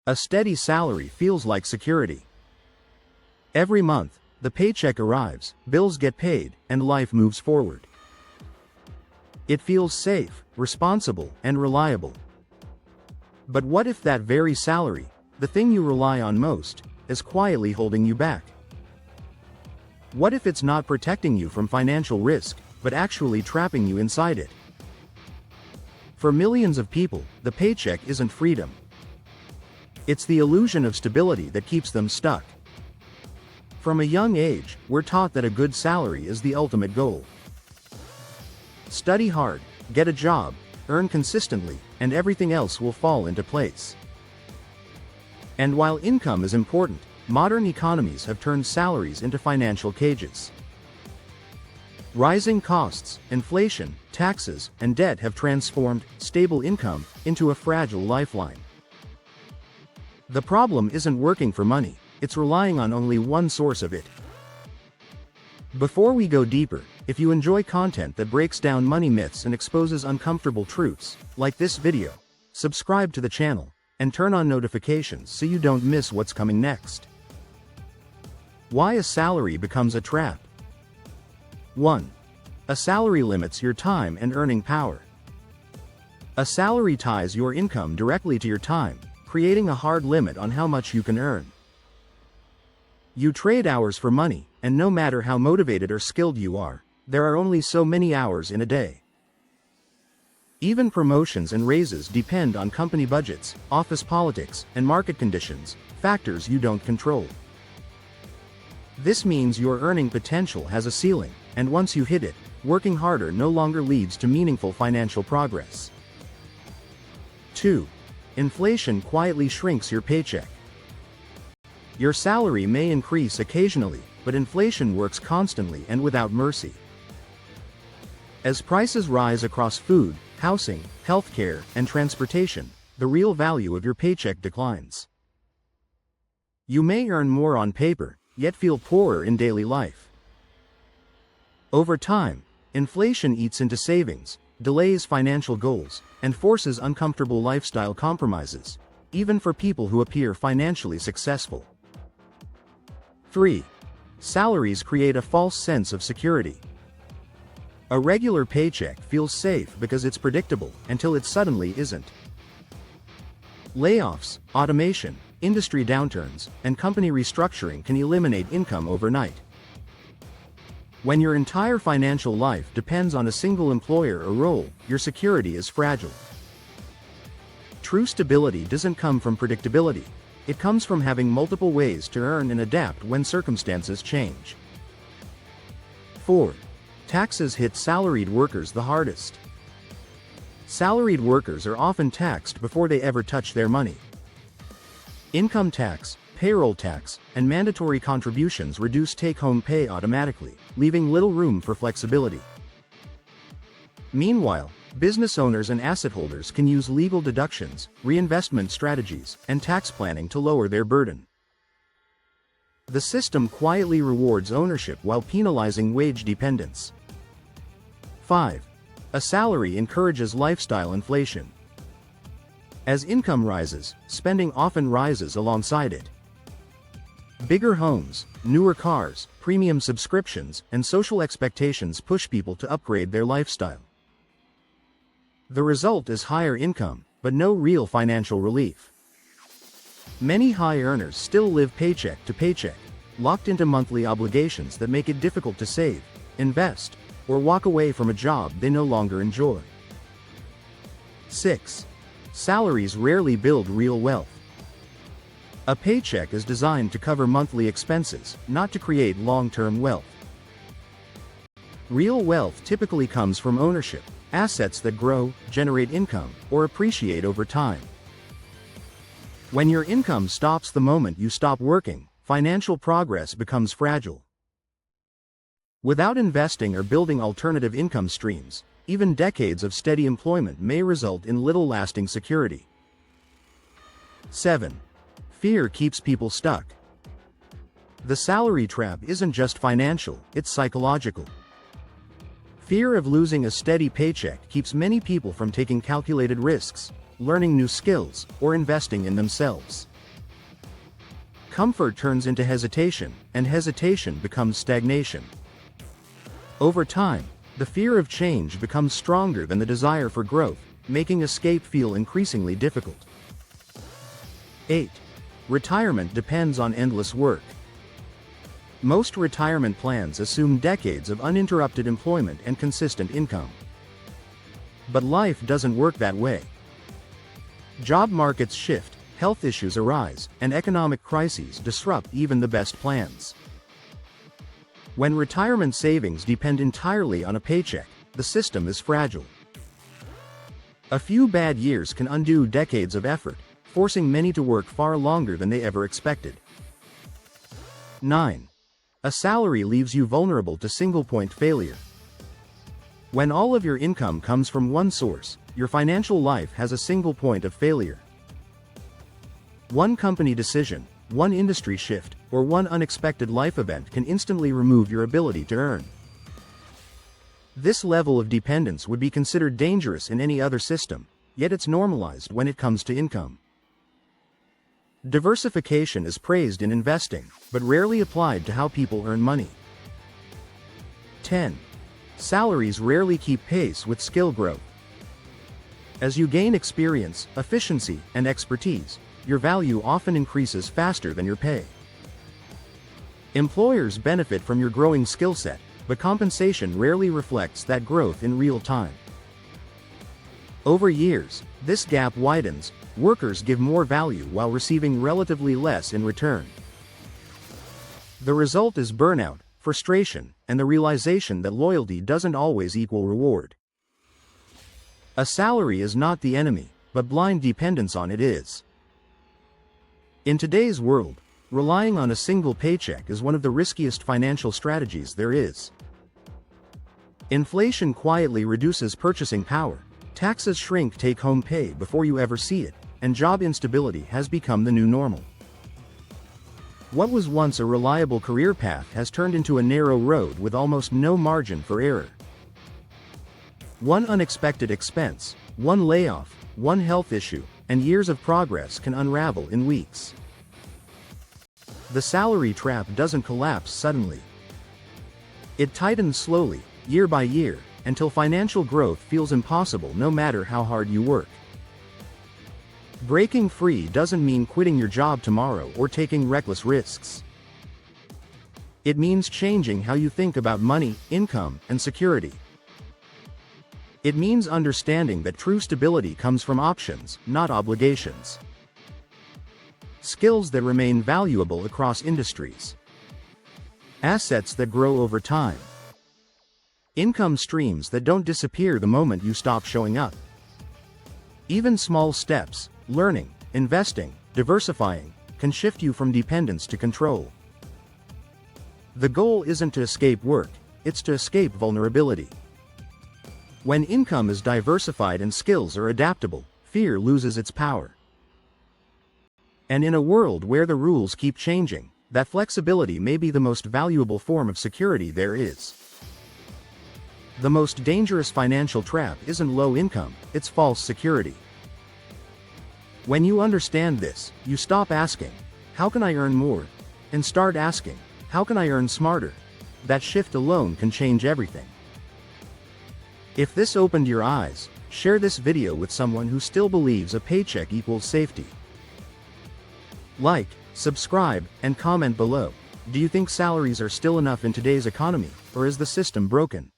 A steady salary feels like security. Every month, the paycheck arrives, bills get paid, and life moves forward. It feels safe, responsible, and reliable. But what if that very salary, the thing you rely on most, is quietly holding you back? What if it's not protecting you from financial risk, but actually trapping you inside it? For millions of people, the paycheck isn't freedom. It's the illusion of stability that keeps them stuck. From a young age, we're taught that a good salary is the ultimate goal. Study hard, get a job, earn consistently, and everything else will fall into place. And while income is important, modern economies have turned salaries into financial cages. Rising costs, inflation, taxes, and debt have transformed stable income into a fragile lifeline. The problem isn't working for money, it's relying on only one source of it. Before we go deeper, if you enjoy content that breaks down money myths and exposes uncomfortable truths, like this video, subscribe to the channel, and turn on notifications so you don't miss what's coming next. Why a salary becomes a trap. 1. A salary limits your time and earning power. A salary ties your income directly to your time, creating a hard limit on how much you can earn. You trade hours for money, and no matter how motivated or skilled you are, there are only so many hours in a day. Even promotions and raises depend on company budgets, office politics, and market conditions, factors you don't control. This means your earning potential has a ceiling, and once you hit it, working harder no longer leads to meaningful financial progress. 2. Inflation quietly shrinks your paycheck. Your salary may increase occasionally, but inflation works constantly and without mercy. As prices rise across food, housing, healthcare, and transportation, the real value of your paycheck declines. You may earn more on paper, yet feel poorer in daily life. Over time, inflation eats into savings, delays financial goals, and forces uncomfortable lifestyle compromises, even for people who appear financially successful. 3. Salaries create a false sense of security. A regular paycheck feels safe because it's predictable until it suddenly isn't. Layoffs, automation, industry downturns, and company restructuring can eliminate income overnight. When your entire financial life depends on a single employer or role, your security is fragile. True stability doesn't come from predictability. It comes from having multiple ways to earn and adapt when circumstances change. 4. Taxes hit salaried workers the hardest. Salaried workers are often taxed before they ever touch their money. Income tax, payroll tax, and mandatory contributions reduce take-home pay automatically, leaving little room for flexibility. Meanwhile, business owners and asset holders can use legal deductions, reinvestment strategies, and tax planning to lower their burden. The system quietly rewards ownership while penalizing wage dependence. 5. A salary encourages lifestyle inflation. As income rises, spending often rises alongside it. Bigger homes, newer cars, premium subscriptions, and social expectations push people to upgrade their lifestyle. The result is higher income, but no real financial relief. Many high earners still live paycheck to paycheck, locked into monthly obligations that make it difficult to save, invest, or walk away from a job they no longer enjoy. 6. Salaries rarely build real wealth. A paycheck is designed to cover monthly expenses, not to create long-term wealth. Real wealth typically comes from ownership, assets that grow, generate income, or appreciate over time. When your income stops the moment you stop working, financial progress becomes fragile. Without investing or building alternative income streams, even decades of steady employment may result in little lasting security. 7. Fear keeps people stuck. The salary trap isn't just financial, it's psychological. Fear of losing a steady paycheck keeps many people from taking calculated risks, learning new skills, or investing in themselves. comfort turns into hesitation, and hesitation becomes stagnation. Over time, the fear of change becomes stronger than the desire for growth, making escape feel increasingly difficult. 8. Retirement depends on endless work. Most retirement plans assume decades of uninterrupted employment and consistent income. But life doesn't work that way. Job markets shift, health issues arise, and economic crises disrupt even the best plans. When retirement savings depend entirely on a paycheck, the system is fragile. A few bad years can undo decades of effort, forcing many to work far longer than they ever expected. 9. A salary leaves you vulnerable to single-point failure. When all of your income comes from one source, your financial life has a single point of failure. One company decision, one industry shift, or one unexpected life event can instantly remove your ability to earn. This level of dependence would be considered dangerous in any other system, yet it's normalized when it comes to income. Diversification is praised in investing, but rarely applied to how people earn money. 10. Salaries rarely keep pace with skill growth. As you gain experience, efficiency, and expertise, your value often increases faster than your pay. Employers benefit from your growing skill set, but compensation rarely reflects that growth in real time. Over years, this gap widens. Workers give more value while receiving relatively less in return. The result is burnout, frustration, and the realization that loyalty doesn't always equal reward. A salary is not the enemy, but blind dependence on it is. In today's world, relying on a single paycheck is one of the riskiest financial strategies there is. Inflation quietly reduces purchasing power, taxes shrink take-home pay before you ever see it, and job instability has become the new normal. What was once a reliable career path has turned into a narrow road with almost no margin for error. One unexpected expense, one layoff, one health issue, and years of progress can unravel in weeks. The salary trap doesn't collapse suddenly. It tightens slowly, year by year, until financial growth feels impossible no matter how hard you work. Breaking free doesn't mean quitting your job tomorrow or taking reckless risks. It means changing how you think about money, income, and security. It means understanding that true stability comes from options, not obligations. Skills that remain valuable across industries. Assets that grow over time. Income streams that don't disappear the moment you stop showing up. Even small steps, learning, investing, diversifying, can shift you from dependence to control. The goal isn't to escape work, it's to escape vulnerability. When income is diversified and skills are adaptable, fear loses its power. And in a world where the rules keep changing, that flexibility may be the most valuable form of security there is. The most dangerous financial trap isn't low income, it's false security. When you understand this, you stop asking, "How can I earn more?" and start asking, "How can I earn smarter?" That shift alone can change everything. If this opened your eyes, share this video with someone who still believes a paycheck equals safety. Like, subscribe, and comment below. Do you think salaries are still enough in today's economy, or is the system broken?